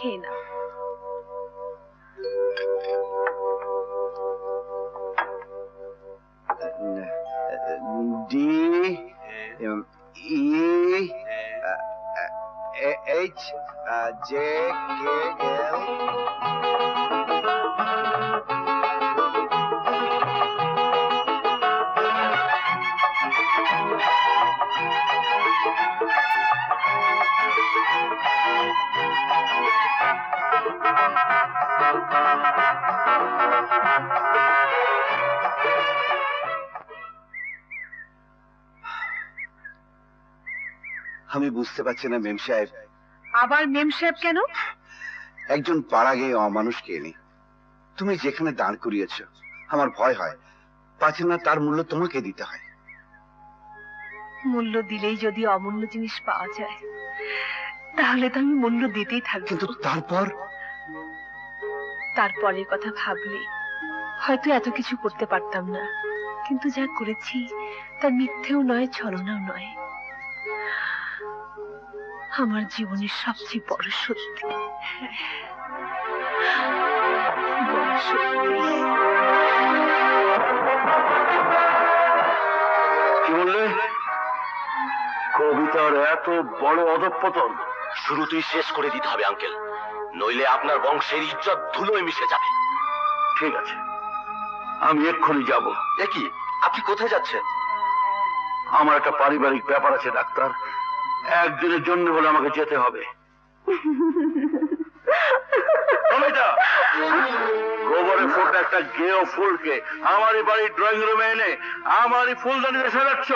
খেয়ে নাও। D E H J K L আমি বুঝতে পারছি না মেম সাহেব। আবার মেম সাহেব কেন? একজন পাড়া গিয়ে অমানুষকে এনে তুমি যেখানে দাঁড় করিয়েছ, আমার ভয় হয় পাচ্ছে না তার মূল্য তোমাকে দিতে হয়। মূল্য দিলেই যদি অমূল্য জিনিস পাওয়া যায়, তাহলে তো আমি মূল্য দিতেই থাকবো। কিন্তু তারপরের কথা ভাবলে হয়তো এত কিছু করতে পারতাম না, কিন্তু যা করেছি তা মিথ্যেও নয়, ছলনাও নয়। আমার জীবনের সবচেয়ে বড় সত্যি, বড় সত্যি। কি বললে? কবিতার এত বড় অধঃপতন শুরুতেই শেষ করে দিতে হবে আঙ্কেল, নইলে আপনার বংশের ইজ্জত ধুলোয় মিশে যাবে। ঠিক আছে, আমি এক্ষুনি যাব। কি, আপনি কোথায় যাচ্ছেন? আমার একটা পারিবারিক ব্যাপার আছে ডাক্তার, একদিনের জন্য হলে আমাকে যেতে হবে। গোবরে ফোটা একটা গেও ফুলকে আমারই বাড়ির ড্রয়িং রুমে এনে আমারই ফুলদানিতে সাজাচ্ছ।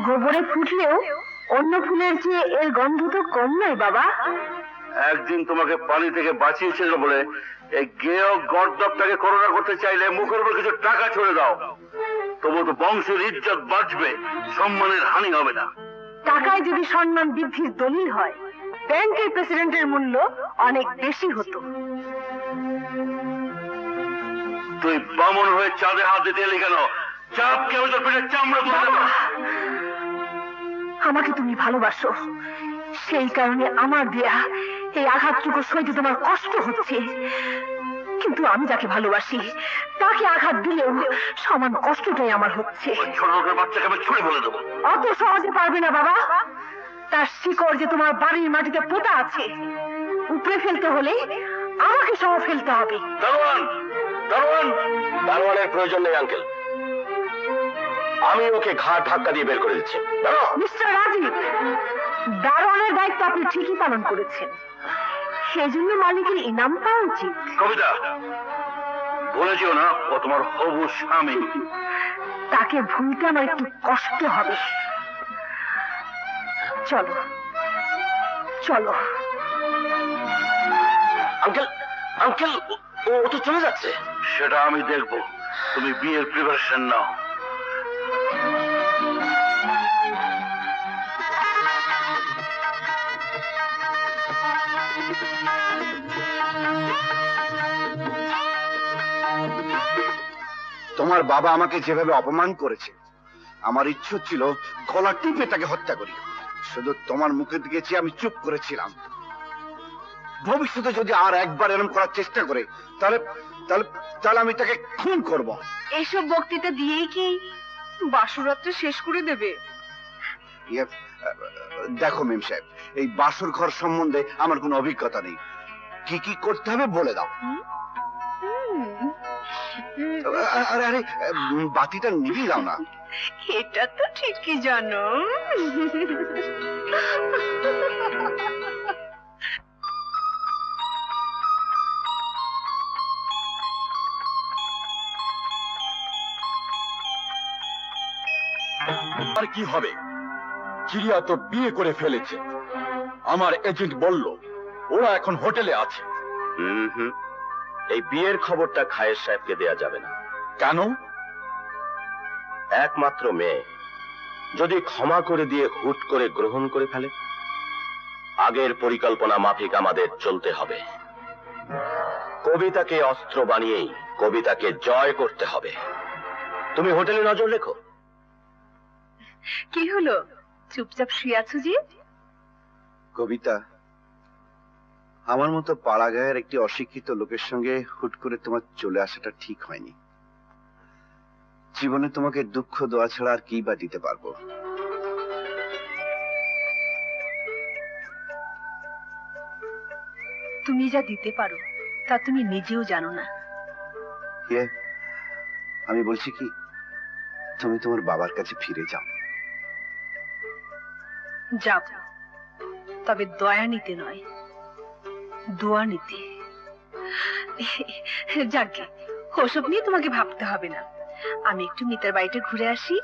গোবরে ফুটলেও অন্য ফুলের চেয়ে এর গন্ধ তো কম নয় বাবা। একদিন তোমাকে পানি থেকে বাঁচিয়েছিল বলে এই গেও গর্দবটাকে করোনা করতে চাইলে মুখের উপর কিছু টাকা ছড়ে দাও, তবু তো বংশের ইজ্জত বাঁচবে, সম্মানের হানি হবে না। টাকায় যদি সম্মান বৃদ্ধির দলিল হয়, ব্যাংকের প্রেসিডেন্টের মূল্য অনেক বেশি হতো। তুই বামন হয়ে চাঁদে হাত দিতে এলি কেন? চাপ কেউ তোর পেটের চামড়া তুলে দেবো। আমাকে তুমি ভালোবাসো, সেই কারণে আমার দেয়া এই আঘাতটুকু সইতে তোমার কষ্ট হচ্ছে, কিন্তু আমি যাকে ভালোবাসি তাকে আঘাত দিলেও সমান কষ্টটাই আমার হচ্ছে। ছোট লোকের বাচ্চাকে আমি ছুঁড়ে বলে দেবো। অত সহজে পারবে না বাবা, তার শিকড় যে তোমার বাড়ির মাটিতে পোতা আছে, উপরে ফেলতে হলে আমাকে সহ ফেলতে হবে। দারোয়ান, দারোয়ান! দারোয়ানের প্রয়োজন নেই আঙ্কেল, আমি ওকে ঘাট ধাক্কা দিয়ে বের করে দিচ্ছি। মিস্টার রাজীব, দারোয়ানের দায়িত্ব আপনি ঠিকই পালন করেছেন, সেজন্য মালিকের ইনাম পাওয়া উচিত। কবিতা, বলে যেও না ও তোমার হবু স্বামী। তাকে ভুলতে আমার একটু কষ্ট হবে। চলো চলো। আঙ্কেল, আঙ্কেল, ও তো চলে যাচ্ছে। সেটা আমি দেখবো, তুমি বিয়ের প্রিপারেশন নাও। তোমার বাবা আমাকে যেভাবে অপমান করেছে, আমার ইচ্ছে ছিল গলা টিপে তাকে হত্যা করি। শুধু তোমার মুখের দিকে চেয়ে আমি চুপ করেছিলাম। ভবিষ্যতে যদি আর একবার এরকম করার চেষ্টা করে, তাহলে তাহলে তাহলে আমি তাকে খুন করব। এইসব বক্তৃতা দিয়েই কি বাসরাতটা শেষ করে দেবে? দেখো মেম সাহেব, এই বাসর ঘর সম্বন্ধে আমার কোনো অভিজ্ঞতা নেই। কি কি করতে হবে বলে দাও। আরে আরে, বাতিটা নিভিয়ে দাও না। এটা তো ঠিকই জানো। আর কি হবে, চিড়িয়া তো বিয়ে করে ফেলেছে। আমার এজেন্ট বলল ওরা এখন হোটেলে আছে। এই বিয়ের খবরটা খায়ের সাহেবকে দেয়া যাবে না। কেন? একমাত্র মেয়ে, যদি ক্ষমা করে দিয়ে হুট করে গ্রহণ করে ফেলে, আগের পরিকল্পনা মাফিক আমাদের চলতে হবে। কবিতাকে অস্ত্র বানিয়েই কবিতাকে জয় করতে হবে। তুমি হোটেলে নজর রেখো। কি হলো, চুপচাপ শুয়ে আছো যে? কবিতা, আমার মতো পাড়া গায়ের একটি অশিক্ষিত লোকের সঙ্গে হুট করে তোমার চলে আসাটা ঠিক হয়নি। জীবনে তোমাকে দুঃখ দেওয়া ছাড়া আর কি বা দিতে পারবো। তুমি যা দিতে পারো তা তুমি নিজেও জানো না। আমি বলছি কি, তুমি তোমার বাবার কাছে ফিরে যাও। যাব, তবে দয়া নিতে নয়, দোয়া নিতে। যাকে ওসব নিয়ে তোমাকে ভাবতে হবে না। আমি একটু মিতার বাড়িটা ঘুরে আসি,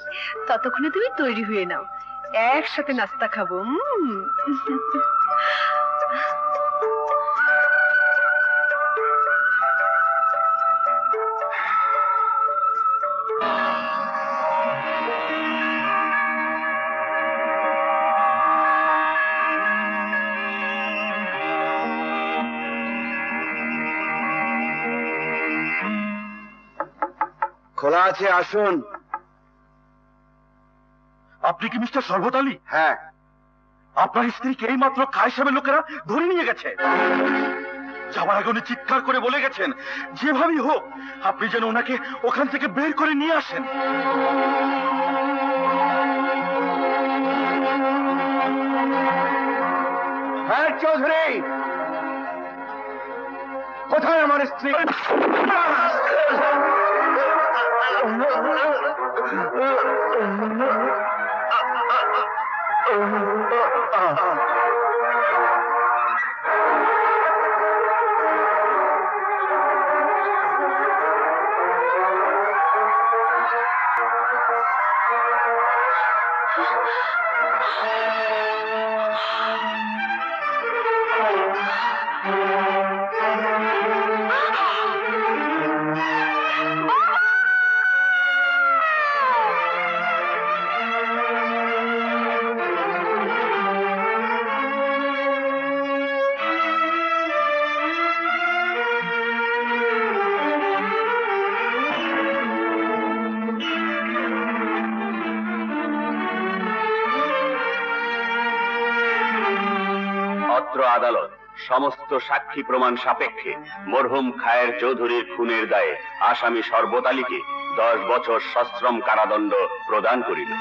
ততক্ষণে তুমি তৈরি হয়ে নাও, একসাথে নাস্তা খাবো। খোলা আছে, আসুন। আপনি কি মিস্টার শরবত আলী? হ্যাঁ। আপনার স্ত্রীকে এই মাত্র খাই সাহেবের লোকেরা ধরে নিয়ে গেছে। যাওয়ার আগে উনি চিৎকার করে বলে গেছেন, যেভাবেই হোক আপনি যেন ওনাকে ওখান থেকে বের করে নিয়ে আসেন। হ্যাঁ চৌধুরী, কোথায় আমার স্ত্রী? অত্র আদালত সমস্ত সাক্ষী প্রমাণ সাপেক্ষে মরহুম খায়ের চৌধুরীর খুনের দায়ে আসামি শরবত আলীকে 10 বছর সশ্রম কারাদণ্ড প্রদান করিল।